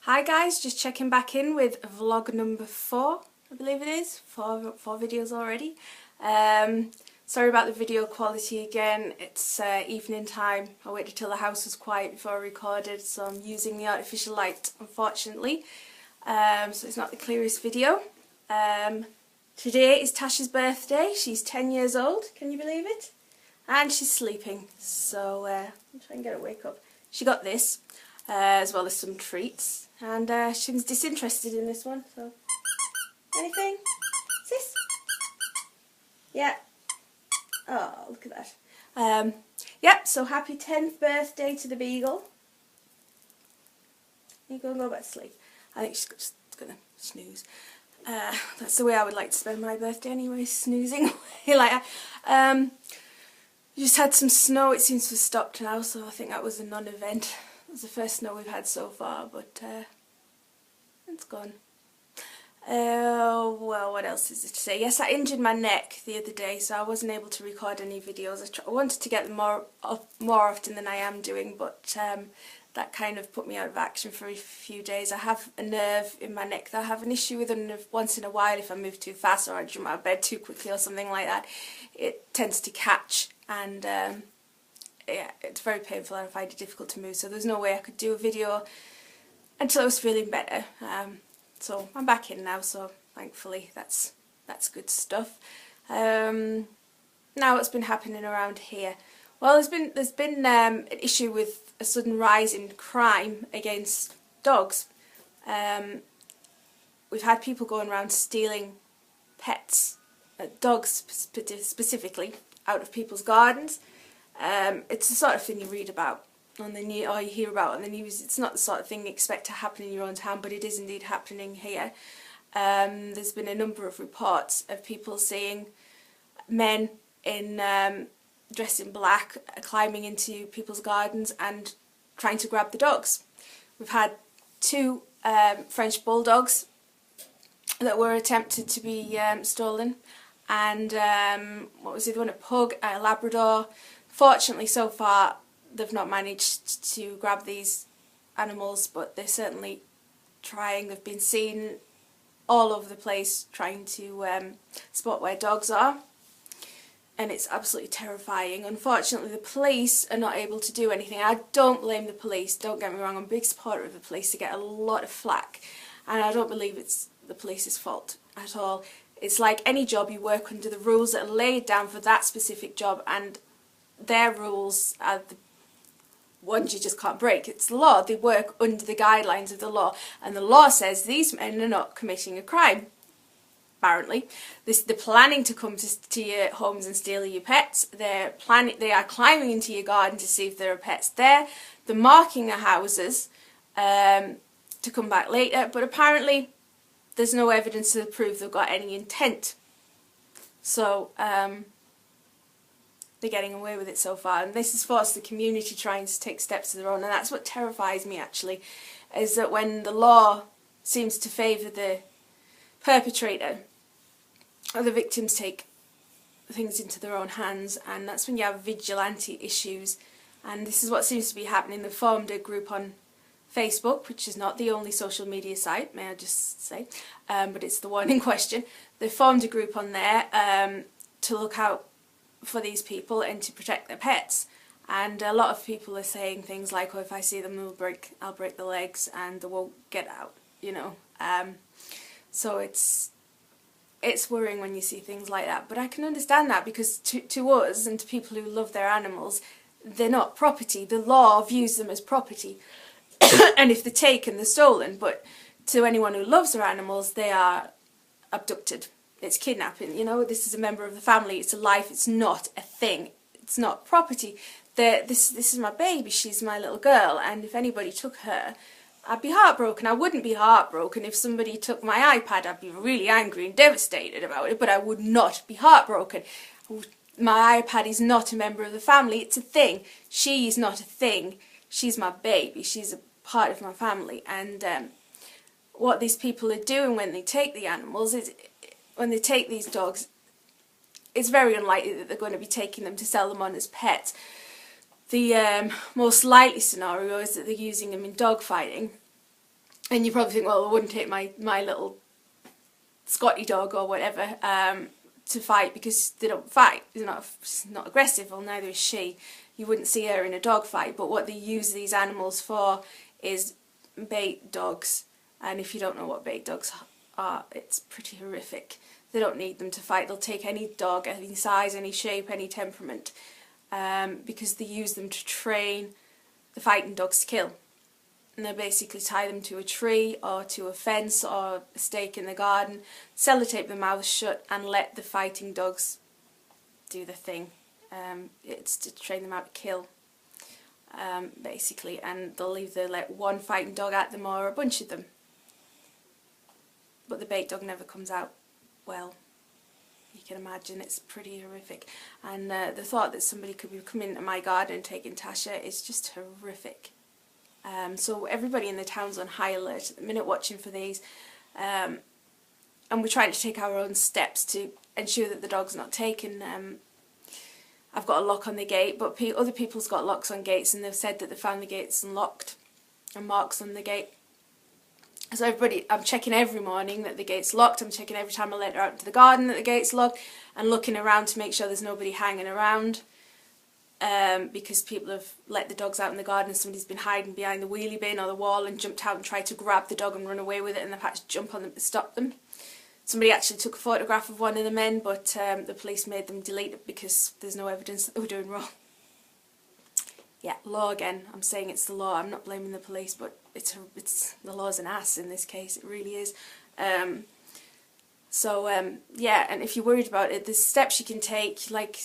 Hi guys, just checking back in with vlog number 4, I believe it is. Four videos already. Sorry about the video quality again, it's evening time. I waited till the house was quiet before I recorded, so I'm using the artificial light, unfortunately. So it's not the clearest video. Today is Tasha's birthday. She's 10 years old, can you believe it? And she's sleeping, so I'll try and get her to wake up. She got this, as well as some treats, and she was disinterested in this one, so... Anything? Sis? Yeah. Oh, look at that. Yep, so happy 10th birthday to the Beagle. You go and go back to sleep. I think she's just gonna snooze. That's the way I would like to spend my birthday anyway, snoozing away like that. We just had some snow, it seems to have stopped now, so I think that was a non-event. It was the first snow we've had so far, but it's gone. Well, what else is there to say? Yes, I injured my neck the other day, so I wasn't able to record any videos. I wanted to get them more often than I am doing, but that kind of put me out of action for a few days. I have a nerve in my neck that I have an issue with, and once in a while if I move too fast or I jump out of bed too quickly or something like that, it tends to catch, and yeah, it's very painful and I find it difficult to move, so there's no way I could do a video until I was feeling better. So I'm back in now, so thankfully that's good stuff. Now what's been happening around here? Well, there's been an issue with a sudden rise in crime against dogs. We've had people going around stealing pets, dogs specifically, out of people's gardens. It's the sort of thing you read about on the news, or you hear about on the news. It's not the sort of thing you expect to happen in your own town, but it is indeed happening here. There's been a number of reports of people seeing men in dressed in black climbing into people's gardens and trying to grab the dogs. We've had 2 French bulldogs that were attempted to be stolen, and what was the other one? A pug, a Labrador. Fortunately, so far, they've not managed to grab these animals, but they're certainly trying. They've been seen all over the place trying to spot where dogs are, and it's absolutely terrifying. Unfortunately, the police are not able to do anything. I don't blame the police, don't get me wrong, I'm a big supporter of the police. They get a lot of flack, and I don't believe it's the police's fault at all. It's like any job, you work under the rules that are laid down for that specific job, and their rules are the ones you just can't break. It's the law. They work under the guidelines of the law, and the law says these men are not committing a crime. Apparently, they're planning to come to your homes and steal your pets. They are climbing into your garden to see if there are pets there. They're marking the houses to come back later, but apparently there's no evidence to prove they've got any intent. So they're getting away with it so far, and this has forced the community trying to take steps of their own, and that's what terrifies me actually, is that when the law seems to favour the perpetrator, or the victims take things into their own hands, and that's when you have vigilante issues. And this is what seems to be happening. They formed a group on Facebook, which is not the only social media site, may I just say, but it's the one in question. They formed a group on there to look out for these people and to protect their pets, and a lot of people are saying things like, oh, if I see them I'll break the legs and they won't get out, you know. So it's worrying when you see things like that, but I can understand that, because to us and to people who love their animals, they're not property. The law views them as property and if they're taken, they're stolen, but to anyone who loves their animals, they are abducted. It's kidnapping, you know. This is a member of the family, it's a life, it's not a thing, it's not property. This is my baby, she's my little girl, and if anybody took her, I'd be heartbroken. I wouldn't be heartbroken if somebody took my iPad. I'd be really angry and devastated about it, but I would not be heartbroken. My iPad is not a member of the family, it's a thing. She is not a thing, she's my baby, she's a part of my family, and what these people are doing when they take the animals is, when they take these dogs, it's very unlikely that they're going to be taking them to sell them on as pets. The most likely scenario is that they're using them in dog fighting, And you probably think, well, I wouldn't take my little Scotty dog or whatever to fight, because they don't fight. She's not aggressive, well, neither is she. You wouldn't see her in a dog fight. But what they use these animals for is bait dogs. And if you don't know what bait dogs are, it's pretty horrific. They don't need them to fight. They'll take any dog, any size, any shape, any temperament, because they use them to train the fighting dogs to kill. And they basically tie them to a tree or to a fence or a stake in the garden, sellotape their mouths shut and let the fighting dogs do the thing. It's to train them how to kill, basically, and they'll either let one fighting dog at them or a bunch of them. But the bait dog never comes out well. You can imagine, it's pretty horrific. And the thought that somebody could be coming into my garden and taking Tasha is just horrific. So everybody in the town's on high alert at the minute watching for these, and we're trying to take our own steps to ensure that the dog's not taken. I've got a lock on the gate, but other people's got locks on gates, and they've said that they found the gates unlocked and marks on the gate. So everybody, I'm checking every morning that the gate's locked. I'm checking every time I let her out into the garden that the gate's locked, and looking around to make sure there's nobody hanging around. Because people have let the dogs out in the garden and somebody's been hiding behind the wheelie bin or the wall and jumped out and tried to grab the dog and run away with it, and they've had to jump on them to stop them. Somebody actually took a photograph of one of the men, but the police made them delete it because there's no evidence that they were doing wrong. Yeah, law again. I'm saying it's the law. I'm not blaming the police, but it's the law's an ass in this case. It really is. Yeah, and if you're worried about it, there's steps you can take, like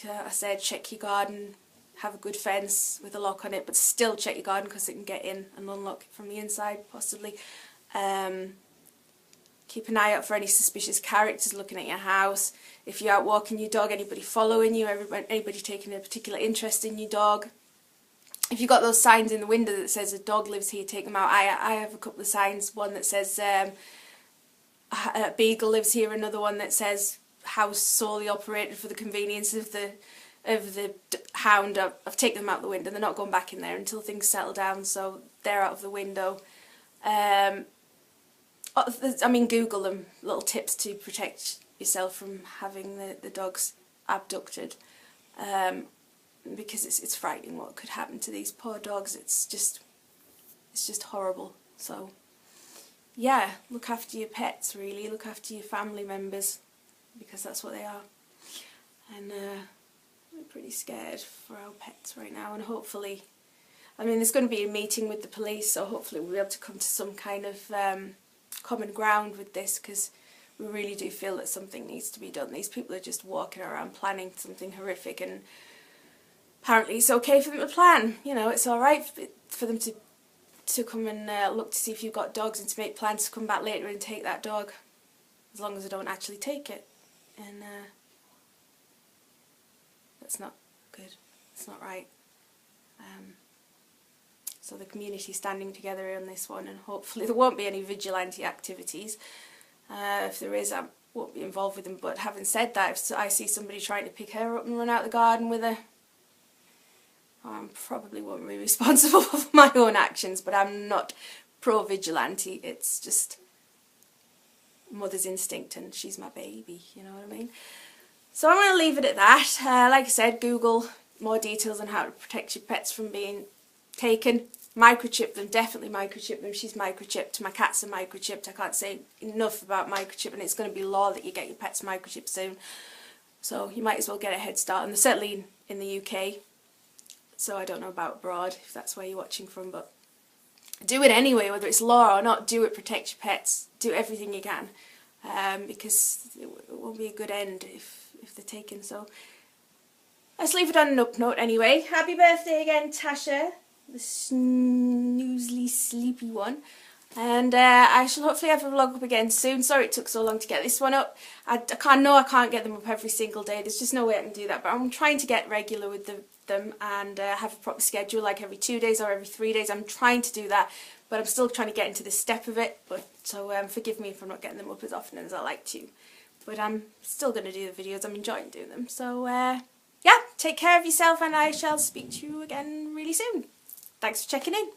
I said, check your garden, have a good fence with a lock on it, but still check your garden because it can get in and unlock it from the inside, possibly. Keep an eye out for any suspicious characters looking at your house. If you're out walking your dog, anybody following you, anybody taking a particular interest in your dog. If you've got those signs in the window that says a dog lives here, take them out. I have a couple of signs, one that says Beagle lives here, another one that says house solely operated for the convenience of the hound. I've taken them out the window. They're not going back in there until things settle down, so they're out of the window. I mean, Google them, little tips to protect yourself from having the dogs abducted, because it's frightening what could happen to these poor dogs. It's just horrible. So yeah, look after your pets, really. Look after your family members, because that's what they are. And we're pretty scared for our pets right now, and hopefully, I mean, there's going to be a meeting with the police, so hopefully we'll be able to come to some kind of common ground with this, because we really do feel that something needs to be done. These people are just walking around planning something horrific, and apparently it's okay for them to plan. You know, it's alright for them to come and look to see if you've got dogs and to make plans to come back later and take that dog, as long as they don't actually take it. And that's not good. It's not right. So the community's standing together on this one, and hopefully there won't be any vigilante activities. If there is, I won't be involved with them. But having said that, if I see somebody trying to pick her up and run out the garden with her, I probably won't be responsible for my own actions, but I'm not pro-vigilante. It's just mother's instinct, and she's my baby, you know what I mean? So I'm going to leave it at that. Like I said, Google more details on how to protect your pets from being taken. Microchip them, definitely microchip them. She's microchipped, my cats are microchipped. I can't say enough about microchipping. It's going to be law that you get your pets microchipped soon. So you might as well get a head start, and they're certainly in the UK. So I don't know about abroad, if that's where you're watching from, but do it anyway, whether it's law or not. Do it, protect your pets, do everything you can, because it won't be a good end if they're taken. So let's leave it on an up note anyway. Happy birthday again, Tasha, the snoozely sleepy one. And I shall hopefully have a vlog up again soon. Sorry it took so long to get this one up. I can't get them up every single day. There's just no way I can do that. But I'm trying to get regular with them and have a proper schedule, like every 2 days or every 3 days. I'm trying to do that, but I'm still trying to get into the step of it. But so forgive me if I'm not getting them up as often as I like to. But I'm still going to do the videos. I'm enjoying doing them. So yeah, take care of yourself, and I shall speak to you again really soon. Thanks for checking in.